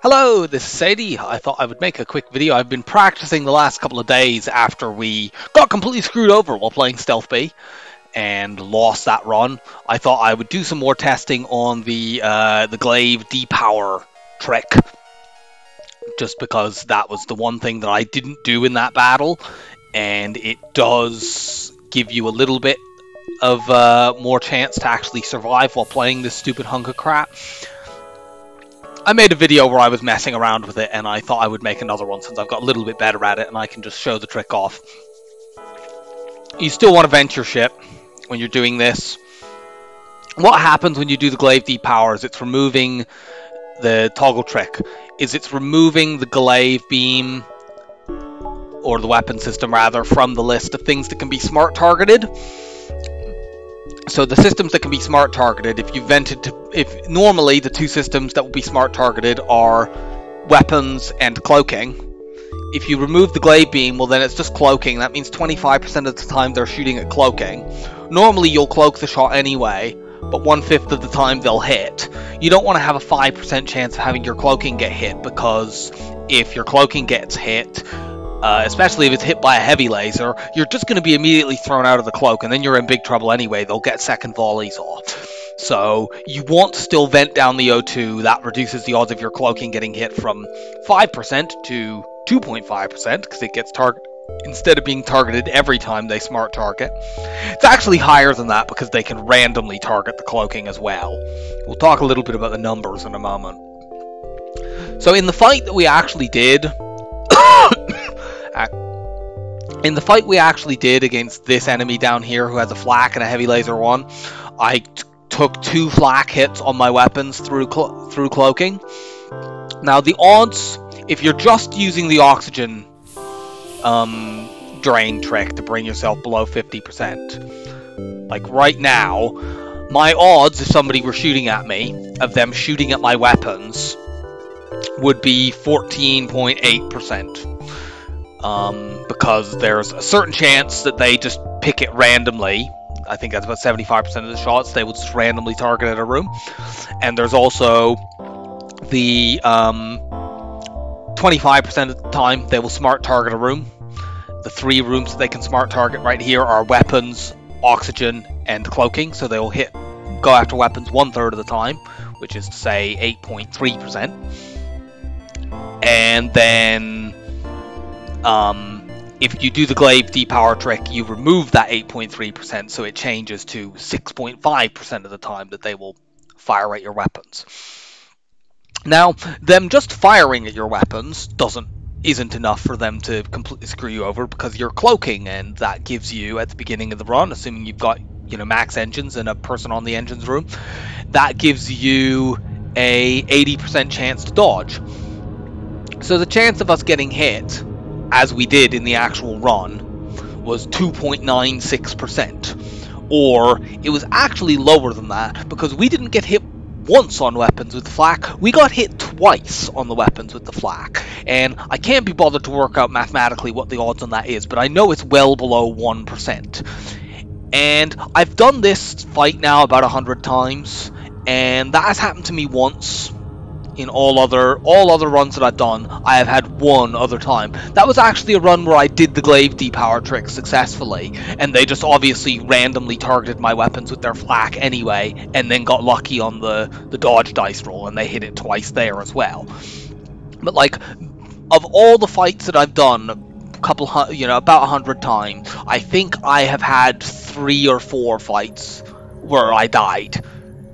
Hello, this is Sadie. I thought I would make a quick video. I've been practicing the last couple of days after we got completely screwed over while playing Stealth B and lost that run. I thought I would do some more testing on the Glaive depower trick, just because that was the one thing that I didn't do in that battle, and it does give you a little bit of more chance to actually survive while playing this stupid hunk of crap. I made a video where I was messing around with it, and I thought I would make another one since I've got a little bit better at it and I can just show the trick off. You still want to vent your ship when you're doing this. What happens when you do the Glaive depower is it's removing the toggle trick. It's removing the Glaive beam, or the weapon system rather, from the list of things that can be smart targeted. So the systems that can be smart targeted, if normally the two systems that will be smart targeted are weapons and cloaking. If you remove the Glaive beam, well then it's just cloaking. That means 25% of the time they're shooting at cloaking. Normally you'll cloak the shot anyway, but 1/5 of the time they'll hit. You don't want to have a 5% chance of having your cloaking get hit, because if your cloaking gets hit, especially if it's hit by a heavy laser, you're just going to be immediately thrown out of the cloak, and then you're in big trouble anyway. They'll get second volleys off. So you want to still vent down the O2. That reduces the odds of your cloaking getting hit from 5% to 2.5%, because it gets instead of being targeted every time they smart target. It's actually higher than that because they can randomly target the cloaking as well. We'll talk a little bit about the numbers in a moment. So in the fight that we actually did, against this enemy down here who has a flak and a heavy laser one, I took 2 flak hits on my weapons through cloaking. Now the odds, if you're just using the oxygen drain trick to bring yourself below 50%, like right now, my odds if somebody were shooting at me, of them shooting at my weapons, would be 14.8%. Because there's a certain chance that they just pick it randomly. I think that's about 75% of the shots they will just randomly target at a room. And there's also the 25% of the time they will smart target a room. The 3 rooms that they can smart target right here are weapons, oxygen, and cloaking. So they will go after weapons 1/3 of the time, which is to say 8.3%. And then if you do the Glaive depower trick, you remove that 8.3%, so it changes to 6.5% of the time that they will fire at your weapons. Now, them just firing at your weapons isn't enough for them to completely screw you over, because you're cloaking, and that gives you, at the beginning of the run, assuming you've got, max engines and a person on the engines room, that gives you a 80% chance to dodge. So the chance of us getting hit, as we did in the actual run, was 2.96%. Or it was actually lower than that, because we didn't get hit once on weapons with the flak, we got hit twice on the weapons with the flak. And I can't be bothered to work out mathematically what the odds on that is, but I know it's well below 1%. And I've done this fight now about 100 times, and that has happened to me once. In all other runs that I've done, I have had one other time. That was actually a run where I did the Glaive depower trick successfully, and they just obviously randomly targeted my weapons with their flak anyway, and then got lucky on the dodge dice roll, and they hit it twice there as well. But like, of all the fights that I've done, about 100 times, I think I have had 3 or 4 fights where I died,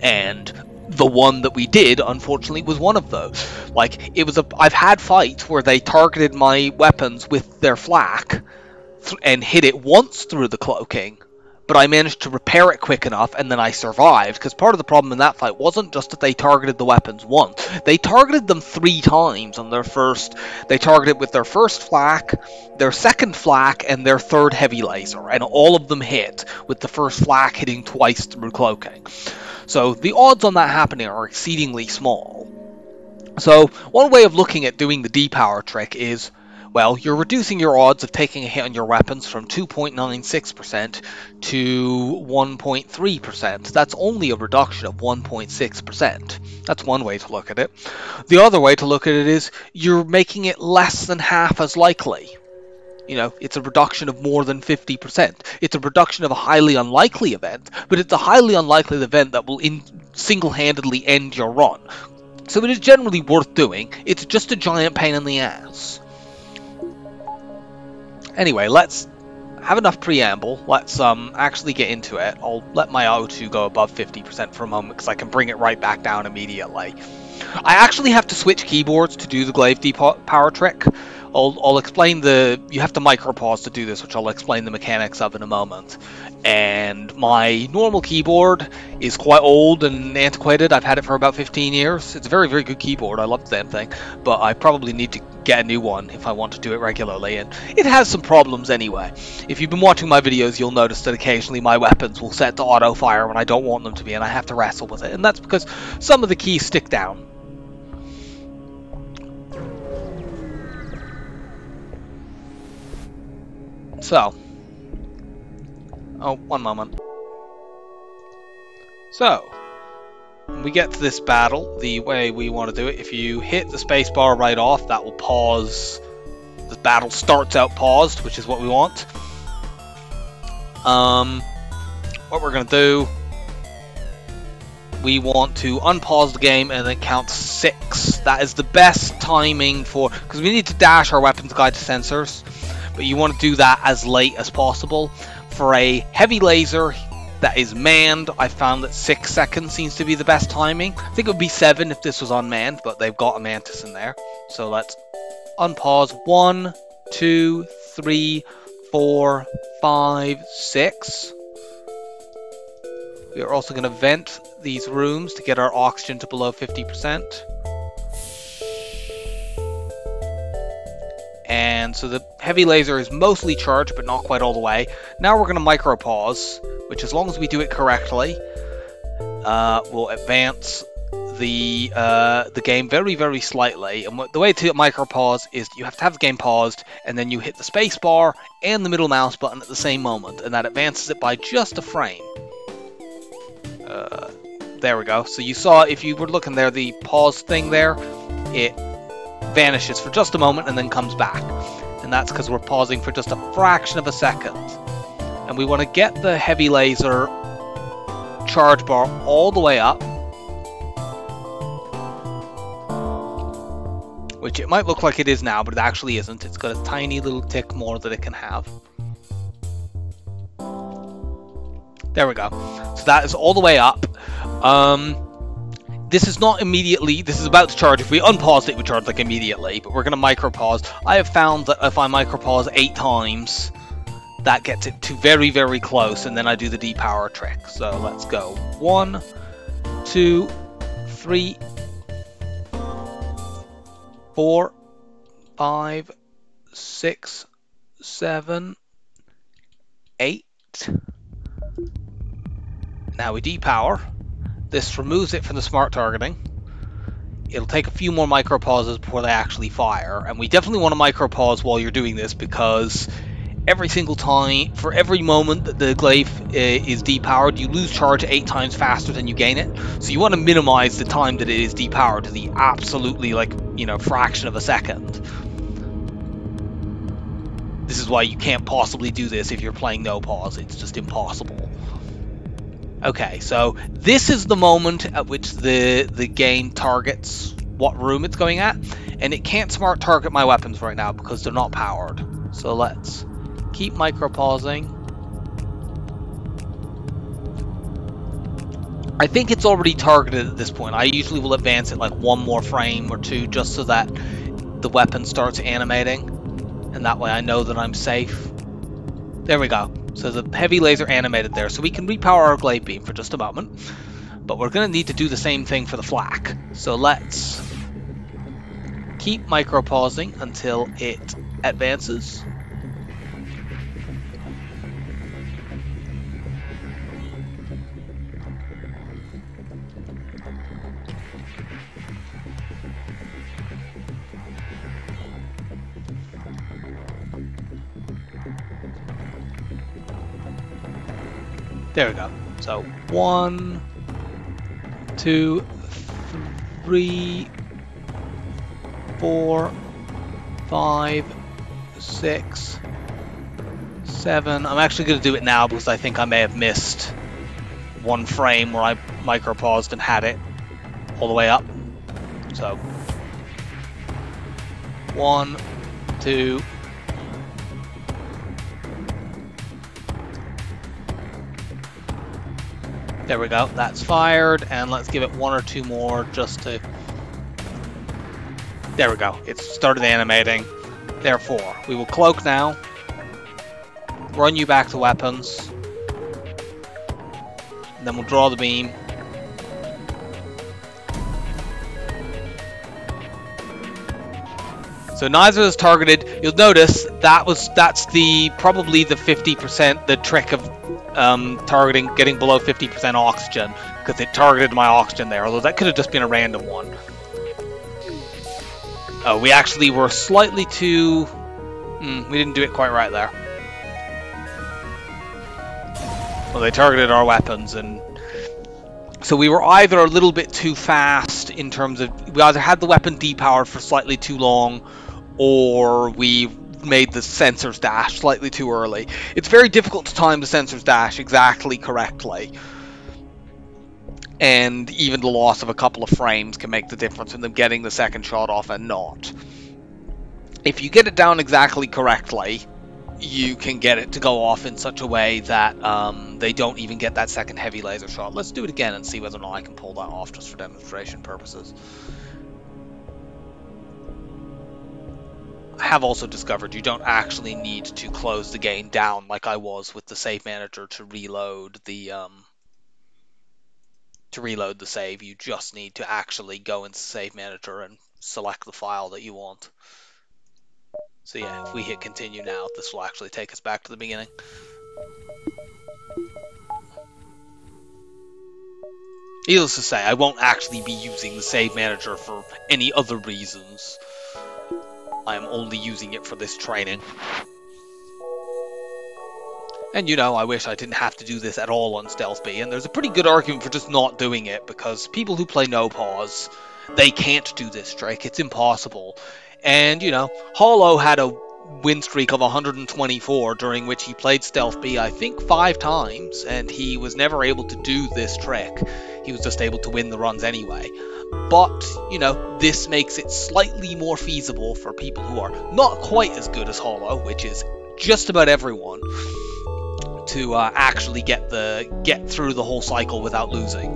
and the one that we did, unfortunately, was one of those. Like, I've had fights where they targeted my weapons with their flak and hit it once through the cloaking, but I managed to repair it quick enough, and then I survived, because part of the problem in that fight wasn't just that they targeted the weapons once. They targeted them 3 times on their first. They targeted with their first flak, their second flak, and their third heavy laser, and all of them hit, with the first flak hitting twice through cloaking. So the odds on that happening are exceedingly small. So one way of looking at doing the depower trick is, Well, you're reducing your odds of taking a hit on your weapons from 2.96% to 1.3%. That's only a reduction of 1.6%. That's one way to look at it. The other way to look at it is you're making it less than half as likely. You know, it's a reduction of more than 50%. It's a reduction of a highly unlikely event, but it's a highly unlikely event that will single-handedly end your run. So it is generally worth doing. It's just a giant pain in the ass. Anyway, let's have enough preamble. Let's actually get into it. I'll let my O2 go above 50% for a moment because I can bring it right back down immediately. I actually have to switch keyboards to do the Glaive depower trick. I'll explain you have to micropause to do this, which I'll explain the mechanics of in a moment. And my normal keyboard is quite old and antiquated. I've had it for about 15 years. It's a very, very good keyboard. I love the damn thing. But I probably need to get a new one if I want to do it regularly. And it has some problems anyway. If you've been watching my videos, you'll notice that occasionally my weapons will set to auto fire when I don't want them to be, and I have to wrestle with it. And that's because some of the keys stick down. So, one moment. So, when we get to this battle, the way we want to do it, if you hit the spacebar right off, that will pause. The battle starts out paused, which is what we want. What we're going to do, we want to unpause the game and then count 6. That is the best timing for, because we need to dash our weapons guide to sensors. But you want to do that as late as possible. For a heavy laser that is manned, I found that 6 seconds seems to be the best timing. I think it would be 7 if this was unmanned, but they've got a mantis in there. So let's unpause. 1, 2, 3, 4, 5, 6. We are also going to vent these rooms to get our oxygen to below 50%. And so the heavy laser is mostly charged, but not quite all the way. Now we're going to micropause, which as long as we do it correctly, will advance the game very, very slightly. And the way to micropause is you have to have the game paused, and then you hit the space bar and the middle mouse button at the same moment, and that advances it by just a frame. There we go. So you saw, if you were looking there, the pause thing there, it vanishes for just a moment and then comes back, and that's because we're pausing for just a fraction of a second. And we want to get the heavy laser charge bar all the way up, which it might look like it is now, but it actually isn't. It's got a tiny little tick more that it can have. There we go. So that is all the way up. This is not immediately, this is about to charge. If we unpause it would charge like immediately, but we're going to micropause. I have found that if I micropause 8 times, that gets it to very, very close, and then I do the depower trick. So let's go. 1, 2, 3, 4, 5, 6, 7, 8. Now we depower. This removes it from the smart targeting. It'll take a few more micropauses before they actually fire, and we definitely want to micropause while you're doing this, because every single time, for every moment that the Glaive is depowered, you lose charge 8 times faster than you gain it. So you want to minimize the time that it is depowered to the absolutely, like, you know, fraction of a second. This is why you can't possibly do this if you're playing no pause. It's just impossible. Okay, so this is the moment at which the game targets what room it's going at, and it can't smart target my weapons right now because they're not powered. So let's keep micropausing. I think it's already targeted at this point. I usually will advance it like 1 more frame or 2 just so that the weapon starts animating, and that way I know that I'm safe. There we go. So the heavy laser animated there, so we can repower our Glaive beam for just a moment, but we're going to need to do the same thing for the flak. So let's keep micropausing until it advances. There we go. So 1, 2, 3, 4, 5, 6, 7. I'm actually going to do it now because I think I may have missed one frame where I micropaused and had it all the way up. So 1, 2. There we go, that's fired, and let's give it 1 or 2 more just to... There we go, it's started animating. Therefore, we will cloak now, run you back to weapons, and then we'll draw the beam. So neither is targeted. You'll notice that's probably the 50%, the trick of targeting, getting below 50% oxygen, because it targeted my oxygen there, although that could have just been a random one. Oh, we actually were slightly too... we didn't do it quite right there. Well, they targeted our weapons, and so we were either a little bit too fast in terms of... We either had the weapon depowered for slightly too long, or we made the sensor's dash slightly too early. It's very difficult to time the sensor's dash exactly correctly, and even the loss of a couple of frames can make the difference in them getting the second shot off and not. If you get it down exactly correctly, you can get it to go off in such a way that they don't even get that second heavy laser shot. Let's do it again and see whether or not I can pull that off just for demonstration purposes. I have also discovered you don't actually need to close the game down like I was with the save manager to reload the save. You just need to actually go into save manager and select the file that you want. So yeah, if we hit continue now, this will actually take us back to the beginning. Needless to say, I won't actually be using the save manager for any other reasons. I am only using it for this training. And you know, I wish I didn't have to do this at all on Stealth B, and there's a pretty good argument for just not doing it, because people who play no pause, they can't do this trick, it's impossible. And you know, Hollow had a win streak of 124 during which he played Stealth B, I think 5 times, and he was never able to do this trick. He was just able to win the runs anyway. But, you know, this makes it slightly more feasible for people who are not quite as good as Hollow, which is just about everyone, to actually get through the whole cycle without losing.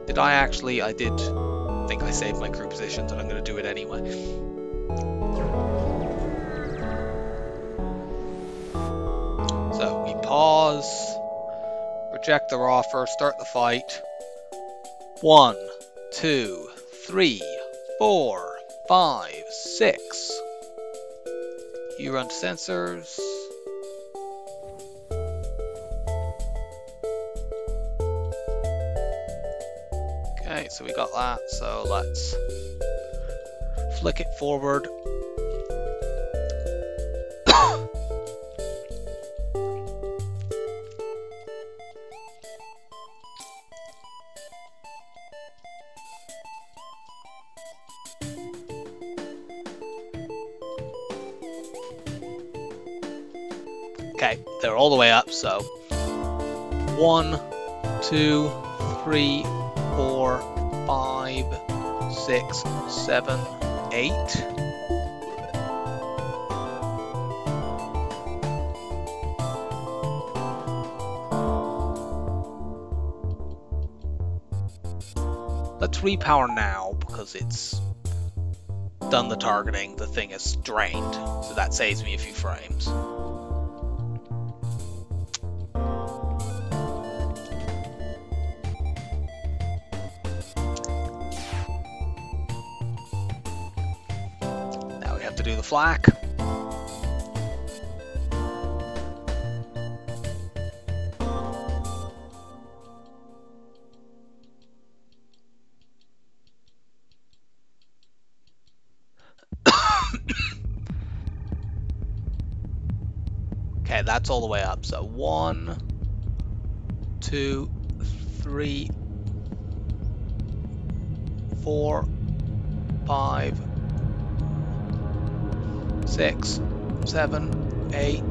Did I actually? I did think I saved my crew positions, and I'm going to do it anyway. So we pause, reject their offer, start the fight. 1, 2, 3, 4, 5, 6. You run to sensors. Okay, so we got that, so let's flick it forward. Okay, they're all the way up, so 1, 2, 3, 4, 5, 6, 7, 8. Let's repower now because it's done the targeting. The thing is drained, so that saves me a few frames. To do the flak. Okay, that's all the way up. So 1, 2, 3, 4, 5, 6, 7, 8.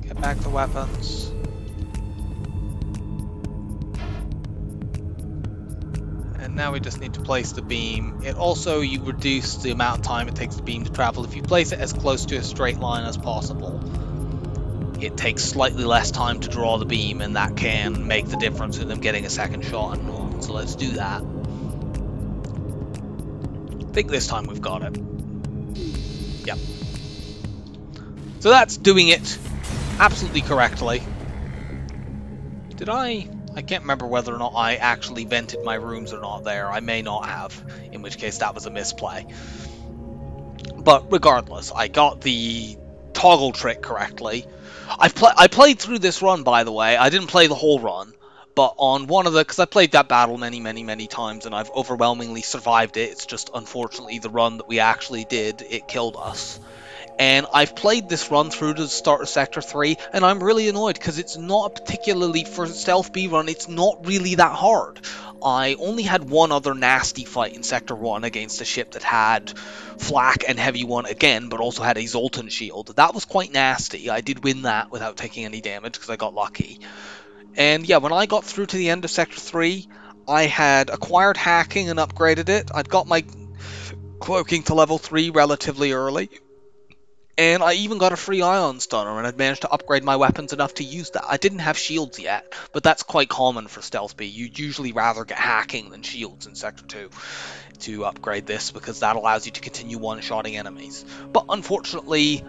Get back the weapons. And now we just need to place the beam. It also, you reduce the amount of time it takes the beam to travel. If you place it as close to a straight line as possible, it takes slightly less time to draw the beam, and that can make the difference in them getting a second shot. So let's do that. I think this time we've got it. Yep. So that's doing it absolutely correctly. Did I can't remember whether or not I actually vented my rooms or not there. I may not have, in which case that was a misplay. But regardless, I got the toggle trick correctly. I played through this run, by the way. I didn't play the whole run, but on one of the, because I played that battle many times, and I've overwhelmingly survived it. It's just unfortunately the run that we actually did, it killed us. And I've played this run through to the start of Sector 3, and I'm really annoyed because it's not particularly, for a stealth B run, it's not really that hard. I only had one other nasty fight in Sector 1 against a ship that had flak and heavy one again, but also had a Zoltan shield. That was quite nasty. I did win that without taking any damage because I got lucky. And yeah, when I got through to the end of Sector 3, I had acquired hacking and upgraded it. I'd got my cloaking to level 3 relatively early. And I even got a free ion stunner, and I'd managed to upgrade my weapons enough to use that. I didn't have shields yet, but that's quite common for Stealth B. You'd usually rather get hacking than shields in Sector 2 to upgrade this, because that allows you to continue one-shotting enemies. But unfortunately,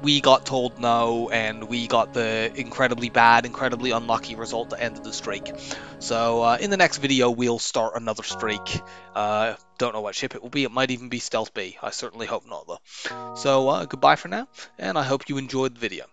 we got told no, and we got the incredibly bad, incredibly unlucky result that ended the streak. So in the next video, we'll start another streak. Don't know what ship it will be. It might even be Stealth B. I certainly hope not, though. So goodbye for now, and I hope you enjoyed the video.